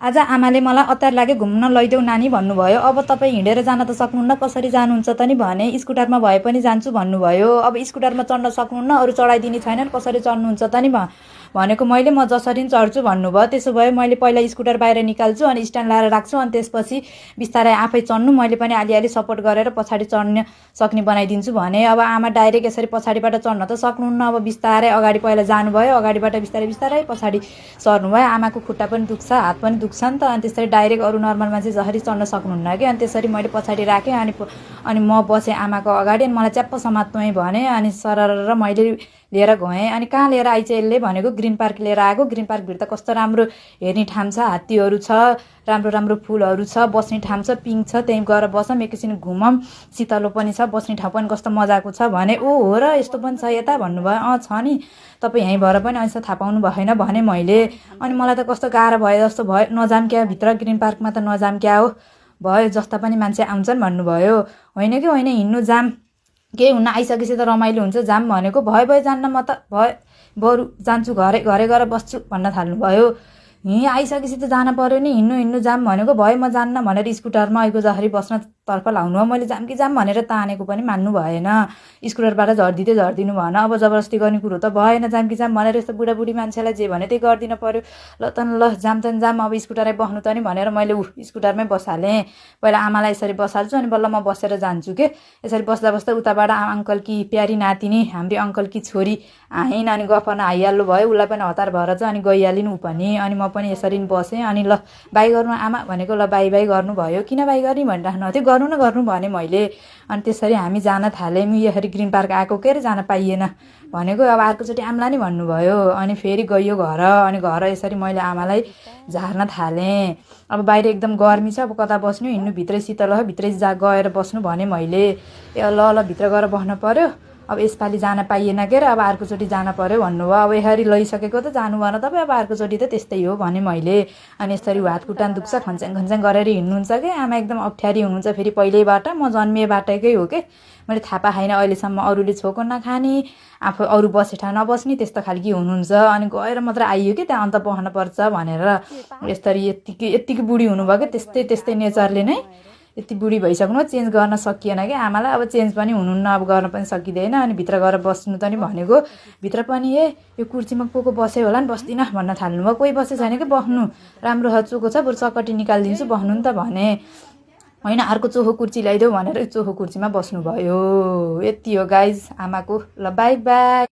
आज आमाले मलाई अतार लागे घुम्न लैदेऊ नानी भन्नुभयो। अब तपाईँ हिँडेर जान त सक्नुहुन्न, कसरी जानुहुन्छ त नि भने। स्कुटरमा भए पनि जान्छु भन्नुभयो। अब स्कुटरमा चढ्न सक्नुहुन्न, अरू चढाइदिने छैनन्, कसरी चढ्नुहुन्छ त नि भनेको मैले। म जसरी चढ्छु भन्नुभयो। त्यसो भए मैले पहिला स्कुटर बाहिर निकाल्छु अनि स्ट्यान्ड लाएर राख्छु, अनि त्यसपछि बिस्तारै आफै चढ्नु, मैले पनि अलिअलि सपोर्ट गरेर पछाडि चढ्न सक्ने बनाइदिन्छु भने। अब आमा डाइरेक्ट यसरी पछाडिबाट चढ्न त सक्नुहुन्न। अब बिस्तारै अगाडि पहिला जानुभयो, अगाडिबाट बिस्तारै बिस्तारै पछाडि चढ्नुभयो। आमाको खुट्टा पनि दुख्छ, हात पनि दुख्छ नि त, अनि त्यसरी डाइरेक्ट अरू नर्मल मान्छे जसरी चढ्न सक्नुहुन्न कि। अनि त्यसरी मैले पछाडि राखेँ अनि म बसेँ आमाको अगाडि, अनि मलाई च्याप्प समात्नु भने। अनि सरर मैले लिएर गएँ। अनि कहाँ लिएर आइछ यसले भनेको, ग्रिन पार्क लिएर आएको। ग्रिन पार्कभित्र त कस्तो राम्रो हेर्ने ठाउँ छ, हात्तीहरू छ, राम्रो राम्रो फुलहरू छ, बस्ने ठाउँ छ, पिङ्क छ, त्यहीँ गएर बसौँ, एकैछिन घुमौँ, शीतलो पनि छ, बस्ने ठाउँ पनि कस्तो मजाको छ भने। ओ हो र, यस्तो पनि छ यता भन्नुभयो। छ नि, तपाईँ यहीँ भएर पनि ऐसा थाहा पाउनु भएन भने मैले। अनि मलाई त कस्तो गाह्रो भयो जस्तो भयो, नजाम क्या भित्र ग्रिन पार्कमा त नजाम क्या हो भयो, जस्ता पनि मान्छे आउँछन् भन्नुभयो। होइन कि होइन, हिँड्नु जाम, केही हुन्न, आइसकेपछि त रमाइलो हुन्छ, जाम भनेको। भयो जान्न, म त बरु जान्छु, घरै गएर बस्छु भन्न थाल्नुभयो। आइसकेपछि त जान पर्यो नि, हिँड्नु जाम भनेको। भयो म जान्न भनेर स्कुटरमा अहिलेको जसरी बस्न तर्फ लाउनु हो। मैले जाम कि जाम भनेर तानेको पनि मान्नु भएन, स्कुटरबाट झर्दिनु भएन। अब जबरजस्ती गर्ने कुरो त भएन, जाम कि जाम भनेर। यस्तो बुढाबुढी मान्छेलाई जे भने त्यही गरिदिनु पर्यो। ल जाम, अब स्कुटरै बस्नु त नि भनेर मैले स्कुटरमै बसालेँ। पहिला आमालाई यसरी बसाल्छु, अनि बल्ल म बसेर जान्छु के। यसरी बस्दा बस्दा उताबाट अङ्कल कि प्यारी नातिनी, हाम्रो अङ्कल कि छोरी आइन्, अनि गफ गर्न आइहाल्नु भयो। उसलाई पनि हतार भएर चाहिँ अनि गइहालिन् ऊ पनि। अनि म पनि यसरी बसेँ। अनि ल बाई गर्नु आमा भनेको, ल बाई गर्नुभयो। किन बाई गर्ने भनिराख्नु थियो, गर्नु भने मैले। अनि त्यसरी हामी जान थाल्यौँ। यसरी ग्रिन पार्क आएको के अरे जान पाइएन भनेको। अब अर्कोचोटि आम्ला नि भन्नुभयो। अनि फेरि गइयो घर। अनि घर यसरी मैले आमालाई झार्न थालेँ। अब बाहिर एकदम गर्मी छ, अब कता बस्नु, हिँड्नु भित्रै शीतल हो, भित्रै गएर बस्नु भने मैले। ल भित्र गएर बस्नु पर्यो। अब यसपालि जान पाइएन के अरे, अब अर्कोचोटि जान पर्यो भन्नुभयो। अब यसरी लैसकेको त जानु भएन तपाईँ, अब अर्कोचोटि त त्यस्तै हो भने मैले। अनि यसरी हात खुट्टा दुख्छ, खन्च्याङ गरेर हिँड्नुहुन्छ कि आमा, एकदम अप्ठ्यारी हुनुहुन्छ फेरि पहिल्यैबाट। म जन्मिएबाटकै हो कि, मैले थाहा पाएन अहिलेसम्म, अरूले छोको नखाने, आफू अरू बसे ठाउँ नबस्ने, त्यस्तो खालको हुनुहुन्छ। अनि गएर मात्र आइयो कि त्यहाँ अन्त बस्नुपर्छ भनेर। यसरी यत्तिकै बुढी हुनुभयो कि, त्यस्तै नेचरले नै यति बुढी भइसक्नु, चेन्ज गर्न सकिएन कि आमालाई। अब चेन्ज पनि हुनुहुन्न, अब गर्न पनि सकिँदैन। अनि भित्र गएर बस्नु त नि भनेको। भित्र पनि यो कुर्सीमा को बस्यो होला नि, बस्दिनँ भन्न थाल्नुभयो। कोही बसे छैन कि बस्नु, राम्रो चोखो छ, बरु चकटी निकालिदिन्छु, बस्नु नि त भने। होइन, अर्को चोखो कुर्सी ल्याइदेऊ भनेर चोखो कुर्सीमा बस्नुभयो। यति हो गाइज आमाको। ल बाई।